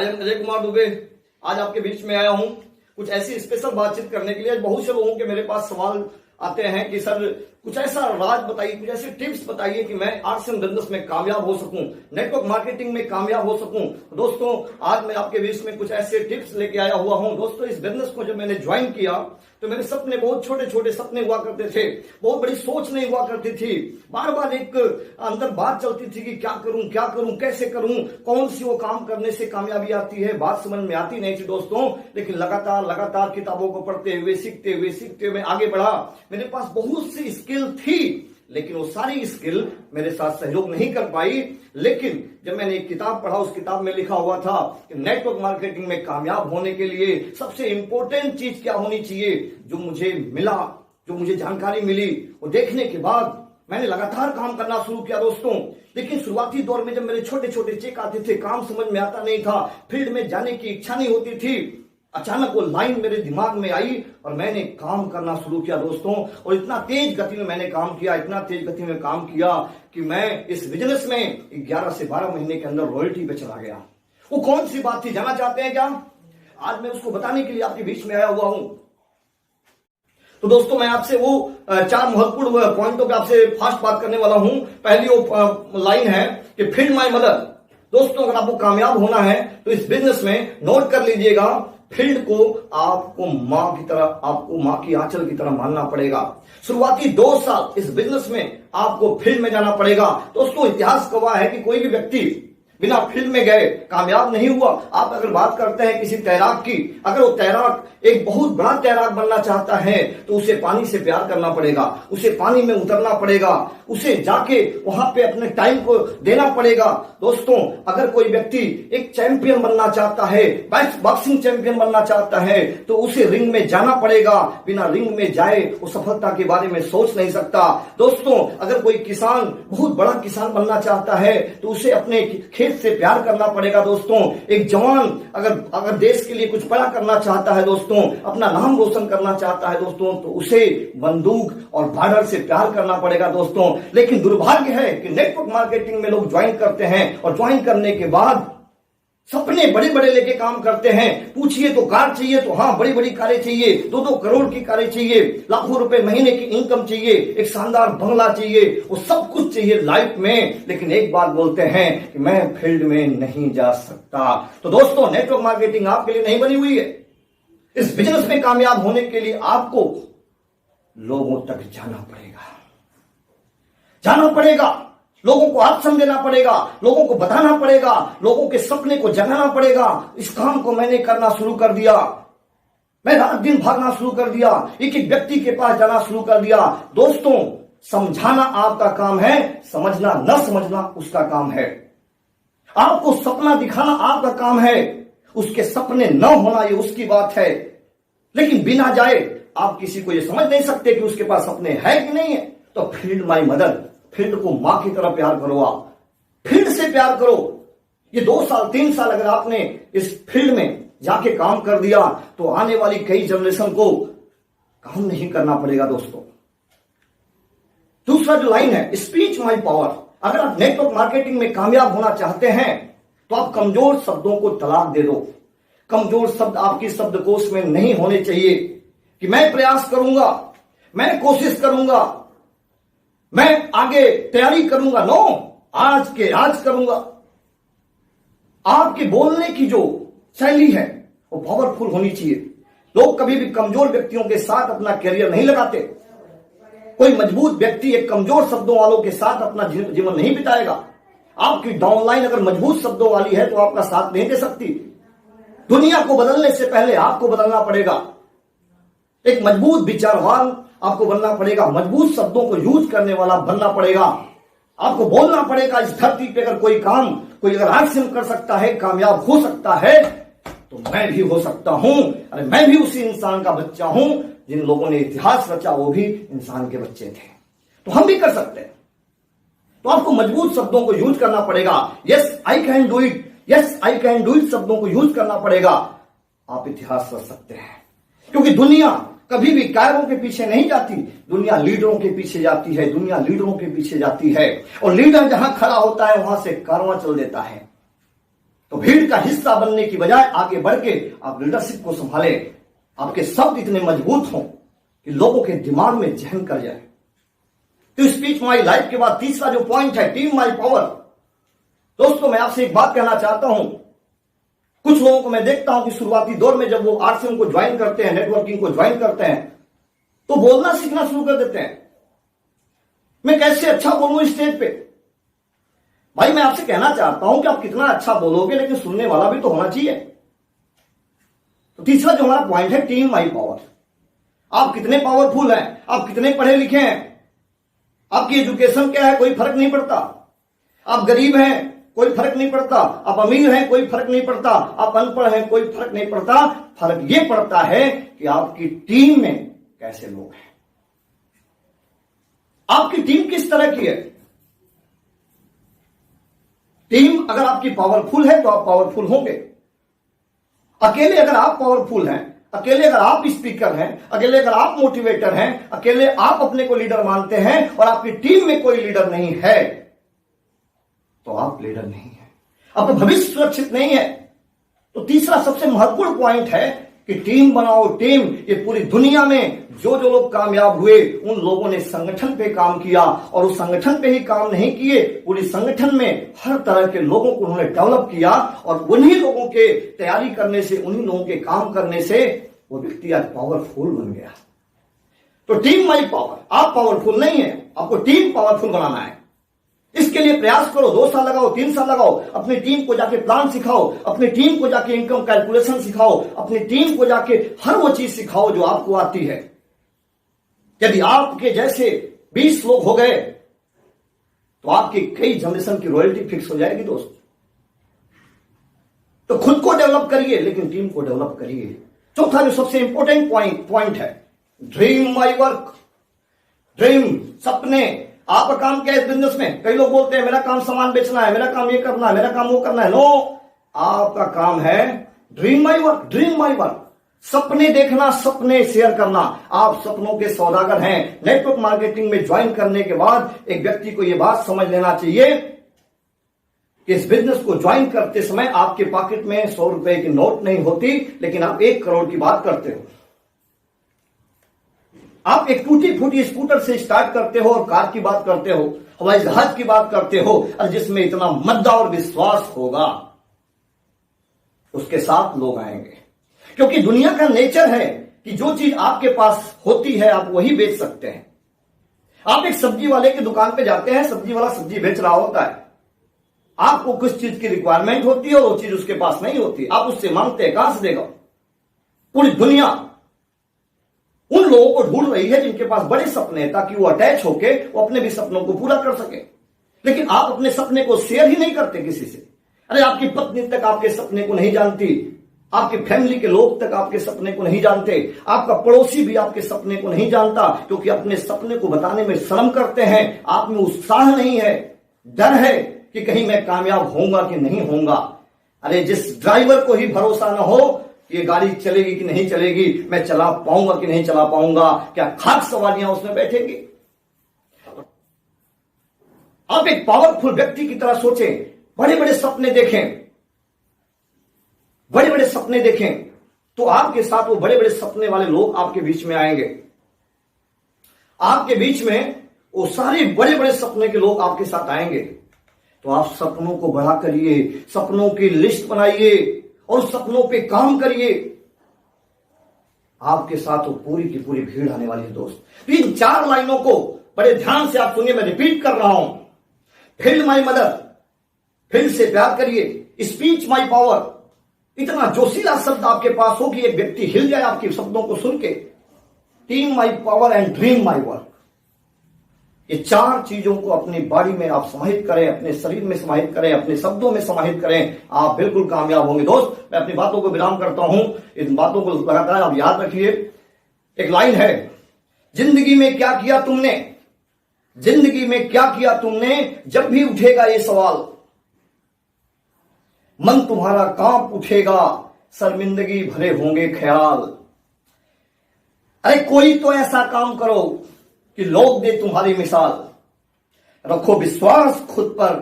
I am Ajay Kumar Dubey. आज आपके बीच में आया हूं कुछ ऐसी स्पेशल बातचीत करने के लिए। बहुत से लोगों के मेरे पास सवाल आते हैं कि सर कुछ ऐसा राज बताइए, कुछ ऐसे टिप्स बताइए कि मैं आर्ट्स एंड बिजनेस में कामयाब हो सकूं, नेटवर्क मार्केटिंग में कामयाब हो सकूं। दोस्तों आज मैं आपके बीच में कुछ ऐसे टिप्स लेके आया हुआ हूं। दोस्तों इस बिजनेस को जब मैंने ज्वाइन किया तो मेरे सपने बहुत छोटे छोटे सपने हुआ करते थे, बहुत बड़ी सोच नहीं हुआ करती थी। बार बार एक अंदर बात चलती थी कि क्या करूं, कैसे करूं, कौन सी वो काम करने से कामयाबी आती है, बात समझ में आती नहीं थी दोस्तों। लेकिन लगातार किताबों को पढ़ते हुए सीखते हुए मैं आगे बढ़ा। मेरे पास बहुत सी स्किल थी, लेकिन वो सारी स्किल मेरे साथ सहयोग नहीं कर पाई। लेकिन जब मैंने एक किताब पढ़ा, उस किताब में लिखा हुआ था कि नेटवर्क मार्केटिंग में कामयाब होने के लिए सबसे इंपॉर्टेंट चीज क्या होनी चाहिए, जो मुझे मिला, जो मुझे जानकारी मिली, वो देखने के बाद मैंने लगातार काम करना शुरू किया दोस्तों। लेकिन शुरुआती दौर में जब मेरे छोटे छोटे चेक आते थे, काम समझ में आता नहीं था, फील्ड में जाने की इच्छा नहीं होती थी, अचानक वो लाइन मेरे दिमाग में आई और मैंने काम करना शुरू किया दोस्तों। और इतना तेज गति में मैंने काम किया, इतना तेज गति में काम किया कि मैं इस बिजनेस में 11 से 12 महीने के अंदर रॉयल्टी पे चला गया। वो कौन सी बात थी, जानना चाहते हैं क्या? आज मैं उसको बताने के लिए आपके बीच में आया हुआ हूं। तो दोस्तों मैं आपसे वो 4 महत्वपूर्ण पॉइंटों पे आपसे फास्ट बात करने वाला हूं। पहली वो लाइन है कि फील्ड माय मदर। दोस्तों अगर आपको कामयाब होना है तो इस बिजनेस में नोट कर लीजिएगा, फील्ड को आपको मां की तरह, आपको मां की आंचल की तरह मानना पड़ेगा। शुरुआती 2 साल इस बिजनेस में आपको फील्ड में जाना पड़ेगा। दोस्तों इतिहास गवाह है कि कोई भी व्यक्ति बिना फील्ड में गए कामयाब नहीं हुआ। आप अगर बात करते हैं किसी तैराक की, अगर वो तैराक एक बहुत बड़ा तैराक बनना चाहता है तो उसे पानी से प्यार करना पड़ेगा, उसे पानी में उतरना पड़ेगा, उसे जाके वहां पे अपने टाइम को देना पड़ेगा। दोस्तों अगर कोई व्यक्ति एक चैंपियन बनना चाहता है, बॉक्सिंग चैंपियन बनना चाहता है, तो उसे रिंग में जाना पड़ेगा। बिना रिंग में जाए वो सफलता के बारे में सोच नहीं सकता। दोस्तों अगर कोई किसान बहुत बड़ा किसान बनना चाहता है तो उसे अपने खेत से प्यार करना पड़ेगा। दोस्तों एक जवान अगर देश के लिए कुछ बड़ा करना चाहता है, दोस्तों अपना नाम रोशन करना चाहता है दोस्तों, तो उसे बंदूक और बॉर्डर से प्यार करना पड़ेगा दोस्तों। लेकिन दुर्भाग्य है कि नेटवर्क मार्केटिंग में लोग ज्वाइन करते हैं और ज्वाइन करने के बाद सपने बड़े बड़े लेके काम करते हैं। पूछिए तो कार चाहिए, तो हाँ बड़ी बड़ी कारें चाहिए, 2-2 करोड़ की कारें चाहिए, लाखों रुपए महीने की इनकम चाहिए, एक शानदार बंगला चाहिए, वो सब कुछ चाहिए लाइफ में। लेकिन एक बात बोलते हैं कि मैं फील्ड में नहीं जा सकता। तो दोस्तों नेटवर्क मार्केटिंग आपके लिए नहीं बनी हुई है। इस बिजनेस में कामयाब होने के लिए आपको लोगों तक जाना पड़ेगा, लोगों को ऑप्शन देना पड़ेगा, लोगों को बताना पड़ेगा, लोगों के सपने को जगाना पड़ेगा। इस काम को मैंने करना शुरू कर दिया, मैं रात दिन भागना शुरू कर दिया, एक एक व्यक्ति के पास जाना शुरू कर दिया। दोस्तों समझाना आपका काम है, समझना न समझना उसका काम है। आपको सपना दिखाना आपका काम है, उसके सपने न होना ये उसकी बात है। लेकिन बिना जाए आप किसी को ये समझ नहीं सकते कि उसके पास सपने है कि नहीं है। तो फील्ड माय मदर, फील्ड को मां की तरह प्यार करो, आप फील्ड से प्यार करो। ये 2 साल 3 साल अगर आपने इस फील्ड में जाके काम कर दिया तो आने वाली कई जनरेशन को काम नहीं करना पड़ेगा दोस्तों। दूसरा जो लाइन है, स्पीच माय पावर। अगर आप नेटवर्क मार्केटिंग में कामयाब होना चाहते हैं तो आप कमजोर शब्दों को तलाक दे दो। कमजोर शब्द आपकी शब्दकोश में नहीं होने चाहिए कि मैं प्रयास करूंगा, मैं कोशिश करूंगा, मैं आगे तैयारी करूंगा। नो, आज के आज करूंगा। आपके बोलने की जो शैली है वो पावरफुल होनी चाहिए। लोग कभी भी कमजोर व्यक्तियों के साथ अपना करियर नहीं लगाते। कोई मजबूत व्यक्ति एक कमजोर शब्दों वालों के साथ अपना जीवन नहीं बिताएगा। आपकी डाउनलाइन अगर मजबूत शब्दों वाली है तो आपका साथ नहीं दे सकती। दुनिया को बदलने से पहले आपको बदलना पड़ेगा। एक मजबूत विचारवान आपको बनना पड़ेगा, मजबूत शब्दों को यूज करने वाला बनना पड़ेगा। आपको बोलना पड़ेगा इस धरती पे अगर कोई काम कोई अगर हासिल कर सकता है, कामयाब हो सकता है, तो मैं भी हो सकता हूं। अरे मैं भी उसी इंसान का बच्चा हूं जिन लोगों ने इतिहास रचा, वो भी इंसान के बच्चे थे, तो हम भी कर सकते हैं। तो आपको मजबूत शब्दों को यूज करना पड़ेगा। Yes I can do it, yes I can do it शब्दों को यूज करना पड़ेगा। आप इतिहास रच सकते हैं, क्योंकि दुनिया कभी भी कायरों के पीछे नहीं जाती, दुनिया लीडरों के पीछे जाती है, दुनिया लीडरों के पीछे जाती है। और लीडर जहां खड़ा होता है वहां से कारवां चल देता है। तो भीड़ का हिस्सा बनने की बजाय आगे बढ़ के आप लीडरशिप को संभाले, आपके शब्द इतने मजबूत हों कि लोगों के दिमाग में जहन कर जाए। तो स्पीच माई लाइफ के बाद तीसरा जो पॉइंट है, टीम माई पावर। दोस्तों, मैं आपसे एक बात कहना चाहता हूं। कुछ लोगों को मैं देखता हूं कि शुरुआती दौर में जब वो आरसीएम को ज्वाइन करते हैं, नेटवर्किंग को ज्वाइन करते हैं, तो बोलना सीखना शुरू कर देते हैं। मैं कैसे अच्छा बोलूं स्टेज पे। भाई, मैं आपसे कहना चाहता हूं कि आप कितना अच्छा बोलोगे, लेकिन सुनने वाला भी तो होना चाहिए। तो तीसरा जो हमारा पॉइंट है, टीम माई पावर। आप कितने पावरफुल हैं, आप कितने पढ़े लिखे हैं, आपकी एजुकेशन क्या है, कोई फर्क नहीं पड़ता। आप गरीब हैं, कोई फर्क नहीं पड़ता। आप अमीर हैं, कोई फर्क नहीं पड़ता। आप अनपढ़ हैं, कोई फर्क नहीं पड़ता। फर्क यह पड़ता है कि आपकी टीम में कैसे लोग हैं, आपकी टीम किस तरह की है। टीम अगर आपकी पावरफुल है तो आप पावरफुल होंगे। अकेले अगर आप पावरफुल हैं, अकेले अगर आप स्पीकर हैं, अकेले अगर आप मोटिवेटर हैं, अकेले आप अपने को लीडर मानते हैं और आपकी टीम में कोई लीडर नहीं है, तो आप लीडर नहीं है, आपका भविष्य सुरक्षित नहीं है। तो तीसरा सबसे महत्वपूर्ण पॉइंट है कि टीम बनाओ, टीम। ये पूरी दुनिया में जो जो लोग कामयाब हुए, उन लोगों ने संगठन पे काम किया, और उस संगठन पे ही काम नहीं किए, पूरी संगठन में हर तरह के लोगों को उन्होंने डेवलप किया, और उन्हीं लोगों के तैयारी करने से, उन्हीं लोगों के काम करने से वो व्यक्ति आज पावरफुल बन गया। तो टीम माई पावर। आप पावरफुल नहीं है, आपको टीम पावरफुल बनाना है। इसके लिए प्रयास करो, 2 साल लगाओ, 3 साल लगाओ, अपनी टीम को जाके प्लान सिखाओ, अपनी टीम को जाके इनकम कैलकुलेशन सिखाओ, अपनी टीम को जाके हर वो चीज सिखाओ जो आपको आती है। यदि आपके जैसे 20 लोग हो गए तो आपकी कई जनरेशन की रॉयल्टी फिक्स हो जाएगी दोस्त। तो खुद को डेवलप करिए, लेकिन टीम को डेवलप करिए। चौथा जो सबसे इंपॉर्टेंट पॉइंट है, ड्रीम माई वर्क। ड्रीम, सपने। आपका काम क्या है इस बिजनेस में? कई लोग बोलते हैं मेरा काम सामान बेचना है, मेरा काम ये करना है, मेरा काम वो करना है। नो, आपका काम है dream my work. Dream my work, सपने देखना, सपने शेयर करना। आप सपनों के सौदागर हैं। नेटवर्क मार्केटिंग में ज्वाइन करने के बाद एक व्यक्ति को यह बात समझ लेना चाहिए कि इस बिजनेस को ज्वाइन करते समय आपके पॉकेट में 100 रुपए की नोट नहीं होती, लेकिन आप 1 करोड़ की बात करते हो। आप एक टूटी फूटी स्कूटर से स्टार्ट करते हो और कार की बात करते हो, हवाई जहाज की बात करते हो, और जिसमें इतना मद्दा और विश्वास होगा, उसके साथ लोग आएंगे। क्योंकि दुनिया का नेचर है कि जो चीज आपके पास होती है आप वही बेच सकते हैं। आप एक सब्जी वाले की दुकान पे जाते हैं, सब्जी वाला सब्जी बेच रहा होता है, आपको कुछ चीज की रिक्वायरमेंट होती है और वो चीज उसके पास नहीं होती, आप उससे मांगते हैं, कहां से देगा? पूरी दुनिया उन लोगों को ढूंढ रही है जिनके पास बड़े सपने हैं, ताकि वो अटैच होके वो अपने भी सपनों को पूरा कर सके। लेकिन आप अपने सपने को शेयर ही नहीं करते किसी से। अरे आपकी पत्नी तक आपके सपने को नहीं जानती, आपके फैमिली के लोग तक आपके सपने को नहीं जानते, आपका पड़ोसी भी आपके सपने को नहीं जानता, क्योंकि अपने सपने को बताने में शर्म करते हैं। आप में उत्साह नहीं है, डर है कि कहीं मैं कामयाब होऊंगा कि नहीं होऊंगा। अरे जिस ड्राइवर को ही भरोसा ना हो ये गाड़ी चलेगी कि नहीं चलेगी, मैं चला पाऊंगा कि नहीं चला पाऊंगा, क्या खाक सवारियां उसमें बैठेंगी? आप एक पावरफुल व्यक्ति की तरह सोचें, बड़े बड़े सपने देखें, बड़े बड़े सपने देखें, तो आपके साथ वो बड़े बड़े सपने वाले लोग आपके बीच में आएंगे। आपके बीच में वो सारे बड़े बड़े सपने के लोग आपके साथ आएंगे। तो आप सपनों को बड़ा करिए, सपनों की लिस्ट बनाइए और सपनों पे काम करिए। आपके साथ वो पूरी की पूरी भीड़ आने वाली है दोस्त। इन 4 लाइनों को बड़े ध्यान से आप सुनिए, मैं रिपीट कर रहा हूं। फील माई मदर, फील से प्यार करिए। स्पीच माई पावर, इतना जोशीला शब्द आपके पास हो कि एक व्यक्ति हिल जाए आपके शब्दों को सुन के। Team my power and dream my work, ये 4 चीजों को अपनी बॉडी में आप समाहित करें, अपने शरीर में समाहित करें, अपने शब्दों में समाहित करें, आप बिल्कुल कामयाब होंगे दोस्त। मैं अपनी बातों को विराम करता हूं, इन बातों को लगातार आप याद रखिए। एक लाइन है, जिंदगी में क्या किया तुमने, जिंदगी में क्या किया तुमने, जब भी उठेगा ये सवाल, मन तुम्हारा कांप उठेगा, शर्मिंदगी भरे होंगे ख्याल। अरे कोई तो ऐसा काम करो कि लोग दे तुम्हारी मिसाल, रखो विश्वास खुद पर,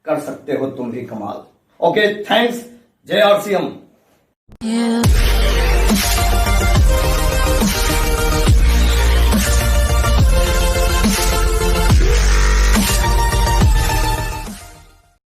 कर सकते हो तुम भी कमाल। Okay, thanks. जय आरसीएम। Yeah.